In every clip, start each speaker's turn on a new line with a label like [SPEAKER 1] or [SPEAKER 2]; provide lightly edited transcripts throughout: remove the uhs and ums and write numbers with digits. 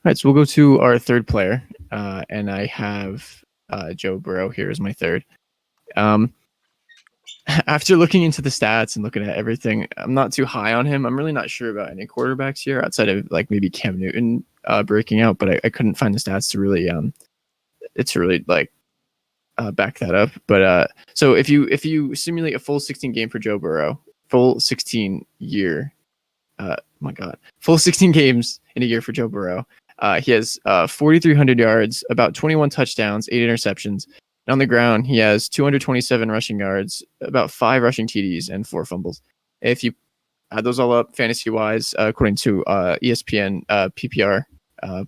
[SPEAKER 1] right, so we'll go to our third player, and I have Joe Burrow here as my third. After looking into the stats and looking at everything, I'm not too high on him. I'm really not sure about any quarterbacks here outside of like maybe Cam Newton breaking out, but I couldn't find the stats to really back that up. But so if you simulate a full 16 game for Joe Burrow, full 16 year, full 16 games in a year for Joe Burrow. He has 4,300 yards, about 21 touchdowns, 8 interceptions. And on the ground, he has 227 rushing yards, about 5 rushing TDs, and 4 fumbles. If you add those all up, fantasy-wise, according to ESPN PPR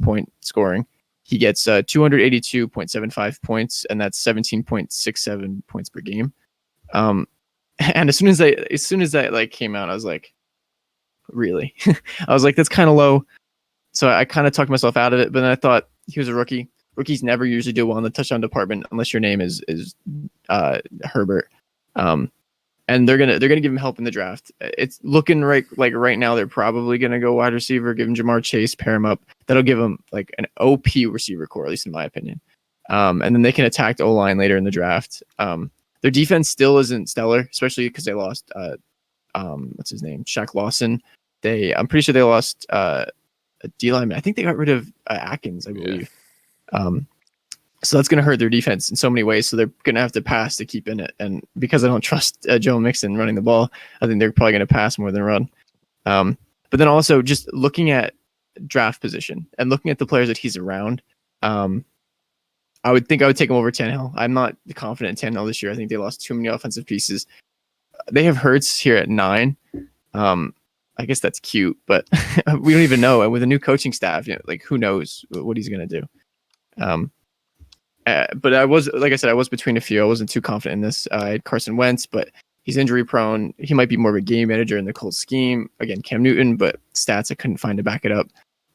[SPEAKER 1] point scoring, he gets 282.75 points, and that's 17.67 points per game. And as soon as that like came out, I was like, really? I was like, that's kind of low. So I kind of talked myself out of it, but then I thought he was a rookie. Rookies never usually do well in the touchdown department unless your name is Herbert. And they're gonna give him help in the draft. It's looking right now they're probably gonna go wide receiver, give him Jamar Chase, pair him up. That'll give him like an OP receiver core, at least in my opinion. And then they can attack the O-line later in the draft. Their defense still isn't stellar, especially because they lost what's his name, Shaq Lawson. I'm pretty sure they lost a D lineman. I think they got rid of Atkins, I believe. Yeah. So that's going to hurt their defense in so many ways. So they're going to have to pass to keep in it. And because I don't trust Joe Mixon running the ball, I think they're probably going to pass more than run. But then also just looking at draft position and looking at the players that he's around, I would take him over Tannehill. I'm not confident in Tannehill this year. I think they lost too many offensive pieces. They have Hurts here at 9. I guess that's cute, but we don't even know. And with a new coaching staff, like who knows what he's going to do. But I was between a few. I wasn't too confident in this. I had Carson Wentz, but he's injury prone. He might be more of a game manager in the Colts scheme. Again, Cam Newton, but stats I couldn't find to back it up.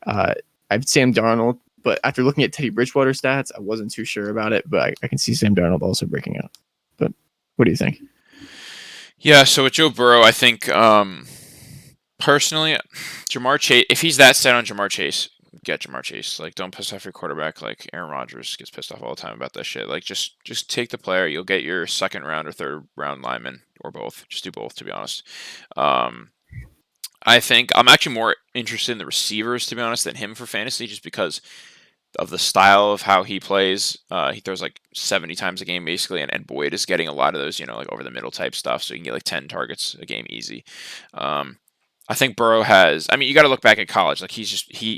[SPEAKER 1] I have Sam Darnold, but after looking at Teddy Bridgewater stats, I wasn't too sure about it, but I can see Sam Darnold also breaking out. But what do you think?
[SPEAKER 2] Yeah, so with Joe Burrow, I think personally, Jamar Chase, if he's that set on Jamar Chase, get Jamar Chase. Like, don't piss off your quarterback. Like Aaron Rodgers gets pissed off all the time about that shit. Like, just take the player. You'll get your second round or third round lineman or both. Just do both, to be honest. I think I'm actually more interested in the receivers, to be honest, than him for fantasy, just because of the style of how he plays. He throws like 70 times a game basically, and Boyd is getting a lot of those, like over the middle type stuff, so you can get like 10 targets a game easy. I think Burrow has. I mean, you got to look back at college. Like he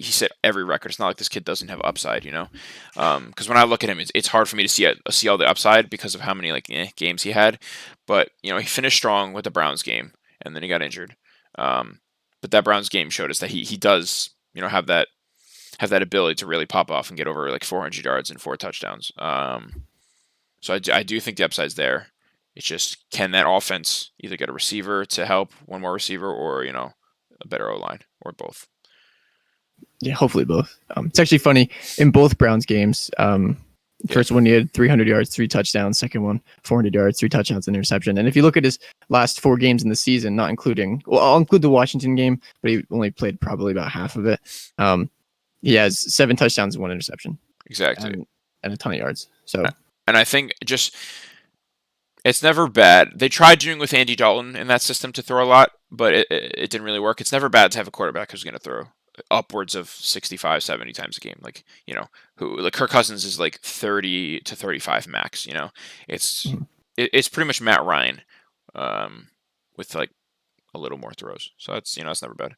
[SPEAKER 2] set every record. It's not like this kid doesn't have upside, Because when I look at him, it's hard for me to see all the upside because of how many games he had. But he finished strong with the Browns game, and then he got injured. But that Browns game showed us that he does have that ability to really pop off and get over like 400 yards and 4 touchdowns. So I do think the upside's there. It's just, can that offense either get a receiver to help, one more receiver, or a better O-line, or both?
[SPEAKER 1] Yeah, hopefully both. It's actually funny, in both Browns games, first one he had 300 yards, 3 touchdowns. Second one, 400 yards, 3 touchdowns, and interception. And if you look at his last 4 games in the season, not including, I'll include the Washington game, but he only played probably about half of it. He has 7 touchdowns and 1 interception.
[SPEAKER 2] Exactly.
[SPEAKER 1] And a ton of yards. So,
[SPEAKER 2] and I think it's never bad. They tried doing with Andy Dalton in that system to throw a lot, but it didn't really work. It's never bad to have a quarterback who's going to throw upwards of 65, 70 times a game. Like, Kirk Cousins is like 30 to 35 max, It's pretty much Matt Ryan with like a little more throws. So that's, it's never bad.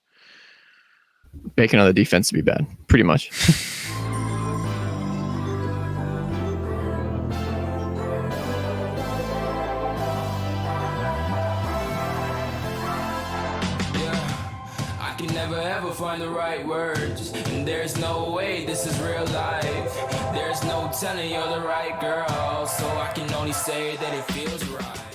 [SPEAKER 1] Banking on the defense to be bad, pretty much.
[SPEAKER 3] Never ever find the right words, and there's no way this is real life. There's no telling you're the right girl, so I can only say that it feels right.